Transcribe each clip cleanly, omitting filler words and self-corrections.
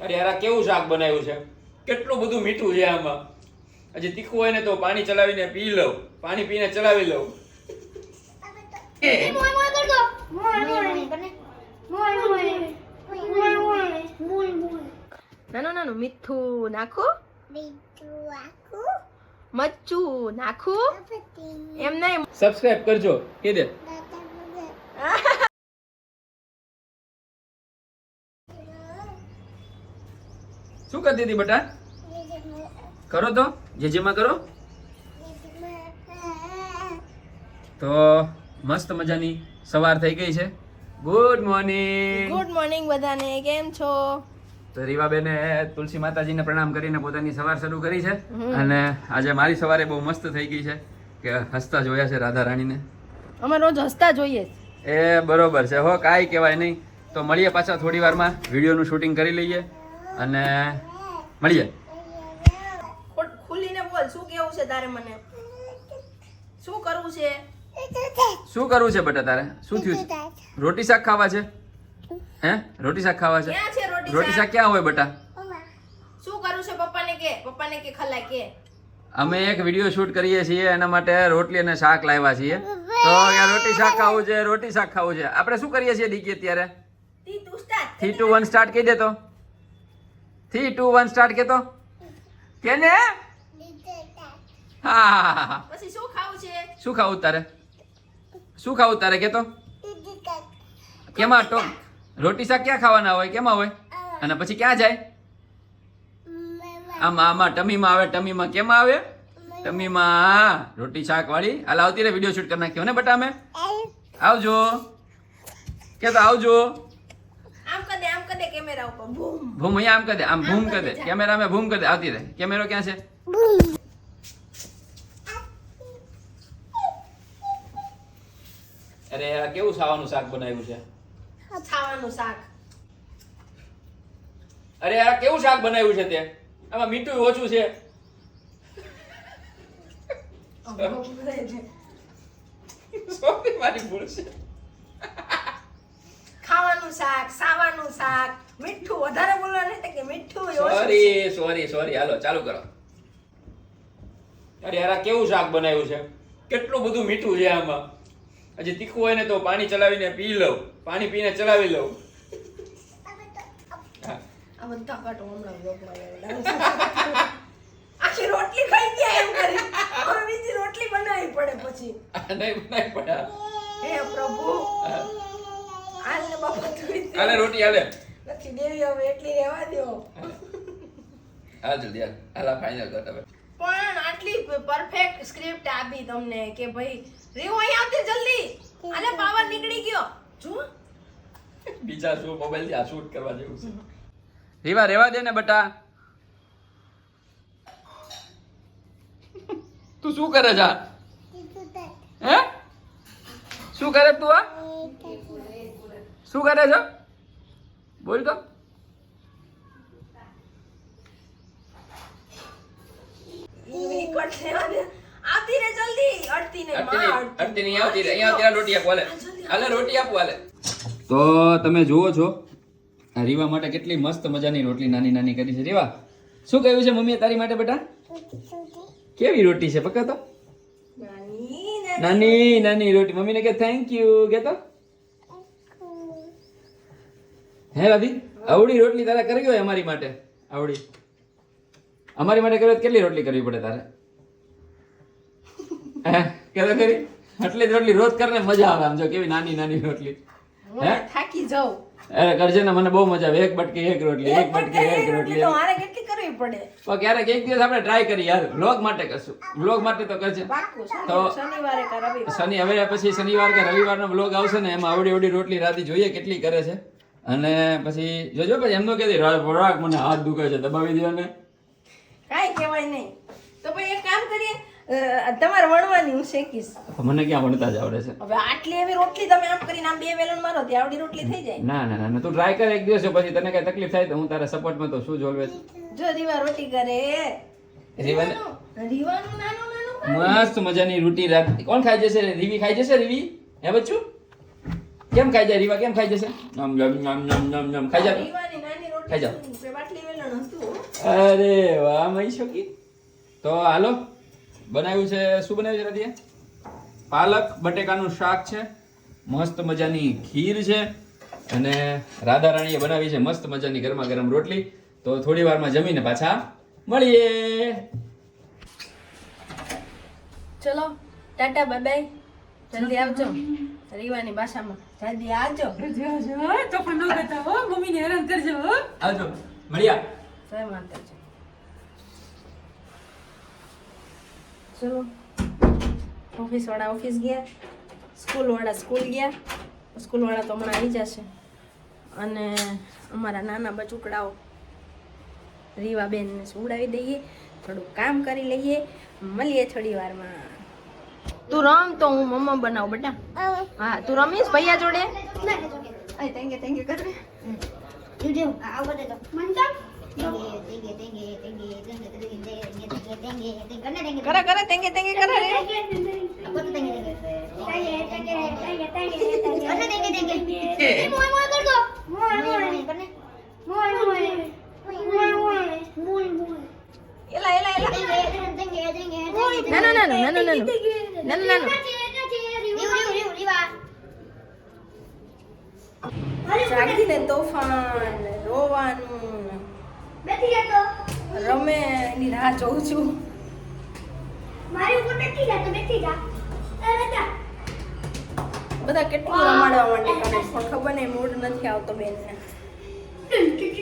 અરે યાર આ કેવું શાક બનાવ્યું છે, કેટલું બધું મીઠું છે આમાં. હજી તીખું હોય ને તો પાણી ચલાવીને પી લઉં, પાણી પીને ચલાવી લઉં. નાનું નાનું મીઠું નાખું, મરચું નાખું, એમ નહીં. સબસ્ક્રાઇબ કરજો કે દે. શું કરતી હતી બેટા? કરો તો જેમાં કરો. તો મસ્ત મજાની સવાર થઈ ગઈ છે. Good morning. ગુડ મોર્નિંગ બધાને, કેમ છો? તો રીવાબેને તુલસી માતાજીને પ્રણામ કરીને પોતાની સવાર શરૂ કરી છે. અને આજે મારી સવારે બહુ મસ્ત થઈ ગઈ છે કે હસતા જોયા છે રાધા રાણીને. અમે રોજ હસતા જોઈએ. એ બરોબર છે હો, કાંઈ કહેવાય નહીં. તો મળીએ પાછા થોડી વારમાં, વિડીયોનું શૂટિંગ કરી લઈએ અને મળીએ. ખુલીને બોલ, શું કેવું છે તારે? મને શું કરવું છે? શું કરવું છે બેટા તારે? શું થયું છે? રોટી શાક ખાવા છે? હે રોટી શાક ખાવા છે? ક્યાં છે રોટી શાક ક્યાં હોય બેટા? શું કરવું છે? પપ્પાને કે ખલાય કે. અમે એક વિડીયો શૂટ કરીએ છીએ, એના માટે રોટલી અને શાક લાવ્યા છીએ. તો યાર રોટી શાક ખાવું છે, રોટી શાક ખાવું છે. આપણે શું કરીએ છીએ ડીકી અત્યારે? 3 2 1 સ્ટાર્ટ કહી દે તો. 3 2 1 સ્ટાર્ટ કે તો. કે ને? હા. પછી શું ખાવું છે? શું ખાવું તારે? શું ખાવું તારે કે તો? કેમાં તો રોટી શાક ક્યાં ખાવાના હોય? કેમાં હોય? અને પછી ક્યાં જાય? આમાં આમાં ટમીમાં આવે. ટમીમાં કેમાં આવે? ટમીમાં. રોટી શાક વાળી હાલ આવતી રે, વિડીયો શૂટ કરી નાખ્યો ને બટા. અમે આવજો કે તો આવજો. આમ કદે કેમેરા ઉપર બૂમ ભૂમ અહીંયા આમ કરી દે, આમ ભૂમ કરી દે. કેમેરા મેં ભૂમ કરી દે, આવતી રહે. કેમેરો ક્યાં છે? અરે આ કેવું ખાવાનું શાક બનાવ્યું છે? ખાવાનું શાક. અરે આ કેવું શાક બનાવ્યું છે તે? આમાં મીઠું ઓછું છે. સોરી મારી ભૂલ છે. ખાવાનું શાક, સાવાનું શાક, મીઠું વધારે બોલવાનું કે મીઠું સોરી હાલો ચાલુ કરો. અરે યાર આ કેવું શાક બનાવ્યું છે, કેટલું બધું મીઠું છે આમાં. હજી તીખું હોય ને તો પાણી ચલાવીને પી લઉં, પાણી પીને ચલાવી લઉં. આ બધા કાટો હમણાં બ્લોગમાં આખી રોટલી ખાઈ ગયા એમ કરી. હવે બીજી રોટલી બનાવવી પડે પછી. નહીં બનાવી પડે. હે પ્રભુ, હાલ ને બાપા થોડી હાલે રોટી હાલે. નથી દેવી, હવે એટલી રહેવા દો. હાલ જલ્દી હાલ. હાલ ફાઇનલ કર હવે. પણ આટલી પરફેક્ટ સ્ક્રિપ્ટ આપી તમને કે ભાઈ રીવ અહીં આવતી જલ્દી. આને પાવર નીકળી ગયો. જો બીજા શું મોબાઈલ થી આ શૂટ કરવા જેવું છે. રીવા રેવા દે ને બટા. તું શું કરે છે? હે શું કરે તું? આ શું કરે છે? બોલ તો. આવતી રે જલ્દી. અડતી ને અડતી નહીં આવતી રે. અહીંયા ત્યાં રોટી આપો. હાલે રોટી આપો હાલે. તો તમે જુઓ છો આ રીવા માટે કેટલી મસ્ત મજાની રોટલી નાની નાની કરી છે. રીવા શું કહ્યું છે મમ્મીએ તારી માટે બેટા? કેવી રોટી છે પકા તો? નાની નાની રોટી. મમ્મીને કે થેન્ક યુ કે તો. હે ભાભી આવડી રોટલી તારે કરવી હોય અમારી માટે, આવડી અમારી માટે કરવી હોય કેટલી રોટલી કરવી પડે તારે? હે કે તો કરી આટલી જ રોટલી રોજ કરને મજા આવે. આમ જો કેવી નાની નાની રોટલી. હે થાકી જાઉં. અરે કરજે ને, મને બહુ મજા આવે. એક બટકી એક રોટલી, એક બટકી એક રોટલી. તો મારે કેટલી કરવી પડે? તો ક્યારેક એક દિવસ આપણે ટ્રાય કરી યાર. વ્લોગ માટે કરશું. વ્લોગ માટે તો કરજે. તો શનિવારે કે રવિવારે. હવે પછી શનિવાર કે રવિવારનો વ્લોગ આવશે ને, એમાં આવડી આવડી રોટલી રાતી જોઈએ કેટલી કરે છે. અને પછી જોજો પછી એમ તો કહેતી રાગ મને હાથ દુખે છે દબાવી દો ને. કાઈ કહેવાય નહીં. તો ભાઈ એક કામ કરીએ, તમારે વણવાની હું શીખીશ. મને ક્યાં ભણતા જ આવડે છે. હવે આટલી એવી રોટલી તમે આમ કરીને આમ બે વેલણ મારો ત્યાં આવડી રોટલી થઈ જાય. ના ના ના તું ટ્રાય કર એક દિવસ, પછી તને કઈ તકલીફ થાય તો હું તારા સપોર્ટમાં તો શું જ ઓલવેઝ. જો રીવા રોટી કરે. રીવાને રીવાનું નાનું નાનું મસ્ત મજાની રોટી રાત. કોણ ખાઈ જશે? રીવી ખાઈ જશે? રીવી હે બચ્ચું કેમ ખાઈ જાય? રીવા કેમ ખાઈ જશે? નમ નમ નમ નમ નમ નમ ખાઈ જાય. રીવાની નાની રોટલી ખાઈ જાઓ. બાટલી વેલણ હતું. અરે વાહ મહી શકી. તો હાલો બનાવ્યું છે, શું બનાવ્યું છે રાધીએ? પાલક બટેકાનું શાક છે, મસ્ત મજાની ખીર છે અને રાધા રાણીએ બનાવી છે મસ્ત મજાની ગરમા ગરમ રોટલી. તો થોડી વારમાં જમીને પાછા મળીએ. ચલો ટાટા બાય બાય. જલ્દી આવજો. રીવાની ભાષામાં જલ્દી આવજો. તોફાન ન કરતા હો, મમ્મીને હેરાન કરજો હો. આવજો મળ્યા. જય માતાજી. ચલો ઓફિસ વાળા ઓફિસ ગયા, સ્કૂલ વાળા સ્કૂલ ગયા. સ્કૂલ વાળા તો હમણાં આવી જશે અને અમારા નાના બચુકડાઓ રીવાબેનને સુવડાવી દઈએ, થોડું કામ કરી લઈએ. મળીએ થોડી વારમાં. તું રમ તો હું મમ્મા બનાવું બેટા. હા તું રમીશ ભૈયા જોડે? થેન્ક યુ કર. કરે કરે તેંગે તેંગે કરે રે. એલા એલા એલા. નાનું. જાગીને તોફાન, રોવાનું, રમે એની રાહ જોઉં છું. બધા કેટલું રમાડવા માંડે કરે પણ ખબર નહીં મૂડ નથી આવતો બેનને.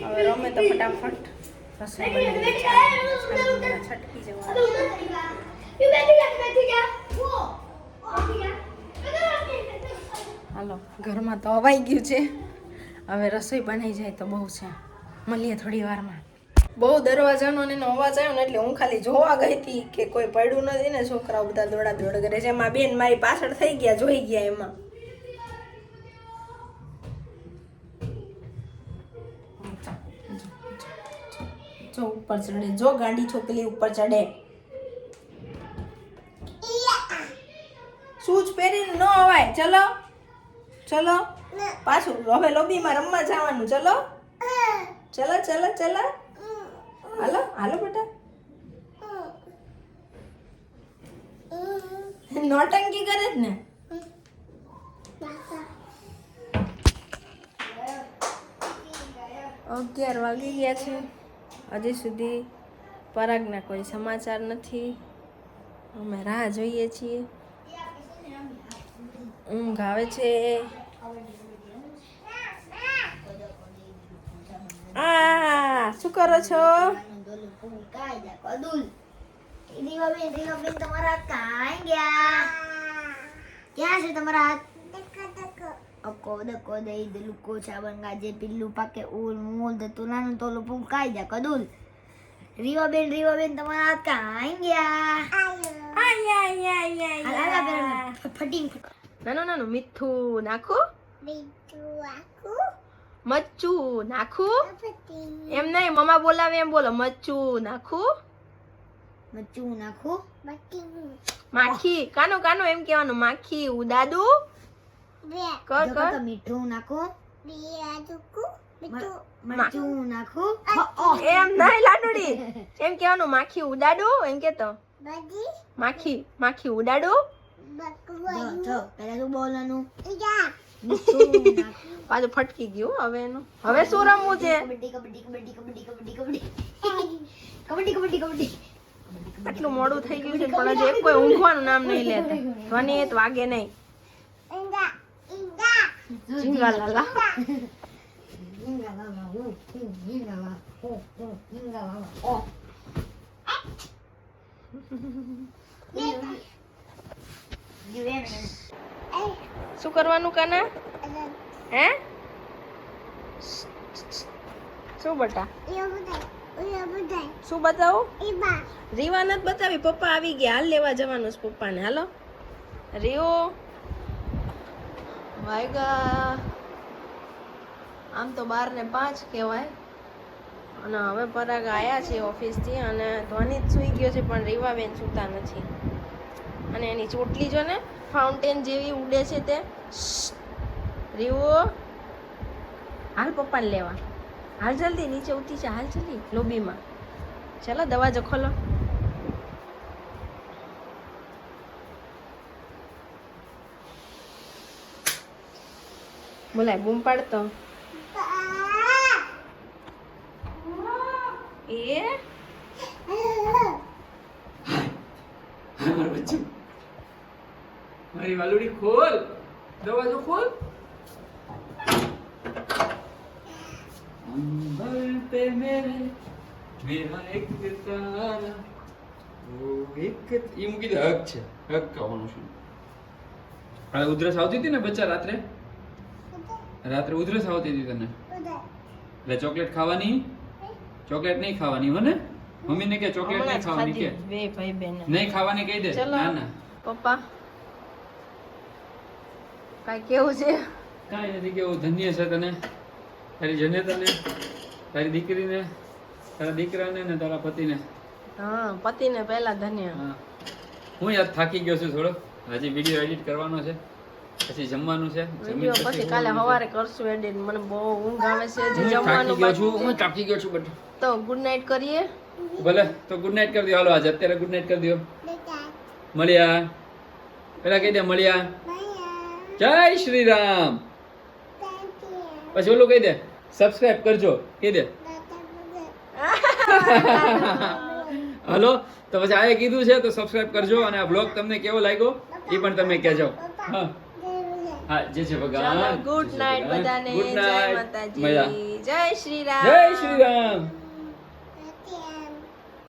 હવે રમે તો ફટાફટ રસોઈ બનાવી છટકી જવાનું. હાલો ઘરમાં તો હવાઈ ગયું છે, હવે રસોઈ બનાવી જાય તો બહુ છે. મળીએ થોડી વારમાં. બહુ દરવાજાનો ને એનો અવાજ આવ્યો ને એટલે હું ખાલી જોવા ગઈ હતી કે કોઈ પડ્યું નથી ને. છોકરાઓ બધા દોડા દોડ કરે છે. એમાં બેન મારી પાછળ થઈ ગયા, જોઈ ગયા એમાં. જો ઉપર ચડે, જો ગાંડી છોકરી ઉપર ચડે. શૂઝ પહેરીને ન અવાય. ચલો ચલો પાછું હવે લોબીમાં રમવા જવાનું. ચલો ચલો ચલો ચલો હાલો હાલો બેટા. નોટંકી કરે જ ને. અગિયાર વાગી ગયા છે, હજી સુધી પરાગના કોઈ સમાચાર નથી. અમે રાહ જોઈએ છીએ. ઊંઘ આવે છે. આ શું કરો છો? તમારા કાંઈ ગયા? ક્યાં છે તમારા હાથ? અકો દકો દઈ દલું કોચા બંગાજે પિલ્લું પાકે ઉલ મૂલ દતુલાનું તોલું પૂકાઈ જા કદુલ. રીવાબેન તમારા હાથ કાંઈ ગયા? ફટીંગ નાનું મીઠું નાખું, મરચું નાખું. એમ નહીં, મમ્મા બોલાવે એમ બોલો. મરચું નાખું, મરચું નાખું, માખી કાનું એમ કહેવાનું. માખી ઉડાડુ. કર મીઠું નાખું, મરચું નાખું. એમ નહીં લાડુડી, એમ કહેવાનું. માખી ઉડાડુ એમ કેતો. માખી ઉડાડુ. પેલા શું બોલવાનું? પાછું ફટકી ગયું. હવે એનું હવે શું રમવું છે? કબડ્ડી. આટલું મોડું થઈ ગયું છે પણ હજી એક કોઈ ઊંઘવાનું નામ નહીં લેતા. ધ્વનિ તો વાગે નહીં. ઝીંગા લાલા. શું કરવાનું કાના? હે શું બટા? શું બતાવું? રીવા નથી બતાવી, પપ્પા આવી ગયા. હાલ લેવા જવાનું છે પપ્પાને. હાલો રીઓ વાયગા. આમ તો 12:05 કહેવાય. અને હવે પરાગ આવ્યા છે ઓફિસથી અને ધ્વનિ જ સૂઈ ગયો છે પણ રીવાબેન સૂતા નથી. અને એની ચોટલી જો ને ફાઉન્ટેન જેવી ઉડે છે તે. રીવો હાલ પપ્પાને લેવા. હાલ જલ્દી નીચે ઉતરી જા, હાલ જલ્દી લોબીમાં. ચાલો દરવાજો ખોલો. બોલાય બૂમ પાડતો. એ મારું બચ્ચું, મારી વાલુડી ખોલ, દરવાજો ખોલ. અંબર पे मेरे मेरा एक तारा वो एक ઈ મૂકી દે. હક છે, હક કહેવાનું છે. આ ઉધરસ આવતી હતી ને બચ્ચા રાત્રે ઉધરસ આવતી હતી તને, એટલે ચોકલેટ ખાવાની, ચોકલેટ નહીં ખાવાની હો ને. મમ્મીને કે ચોકલેટ નહીં ખાવાની કે બે ભાઈ બેન નહીં ખાવાની કહી દે. ચલો ના ના પપ્પા કાઈ કેવું છે? કાંઈ નથી કેવું. ધન્ય છે તને, તારી જનેતાને, તારી દીકરીને, તારા દીકરાને ને તારા પતિને. હા પતિને પહેલા ધન્ય. હા હું યાર થાકી ગયો છું થોડો. હજી વિડીયો એડિટ કરવાનો છે, પછી જમવાનું છે. વિડિયો પછી કાલે સવારે કરશું એડિટ. મને બહુ ઊંઘ આવે છે. હજી હું થાકી જમવાનું ગયો છું, બાકી હું છે. થાકી ગયો છું બધું. તો ગુડ નાઇટ કરીએ. ભલે તો ગુડ નાઇટ કરી દો. હાલો આજે અત્યારે ગુડ નાઇટ કરી દો. મળ્યા પેલા કહી દે મળ્યા. જય શ્રી રામ. પછી ઓલું કહી દે સબસ્ક્રાઇબ કરજો કહી દે. હલો તો પછી આ કીધું છે તો સબસ્ક્રાઇબ કરજો. અને આ બ્લોગ તમને કેવો લાગ્યો એ પણ તમે કહેજો. હા હા જય શ્રી ભગવાન. ગુડ નાઇટ બધાને. ગુડ જય નાઇટ. માતાજી. જય શ્રી રામ. જય શ્રી રામ.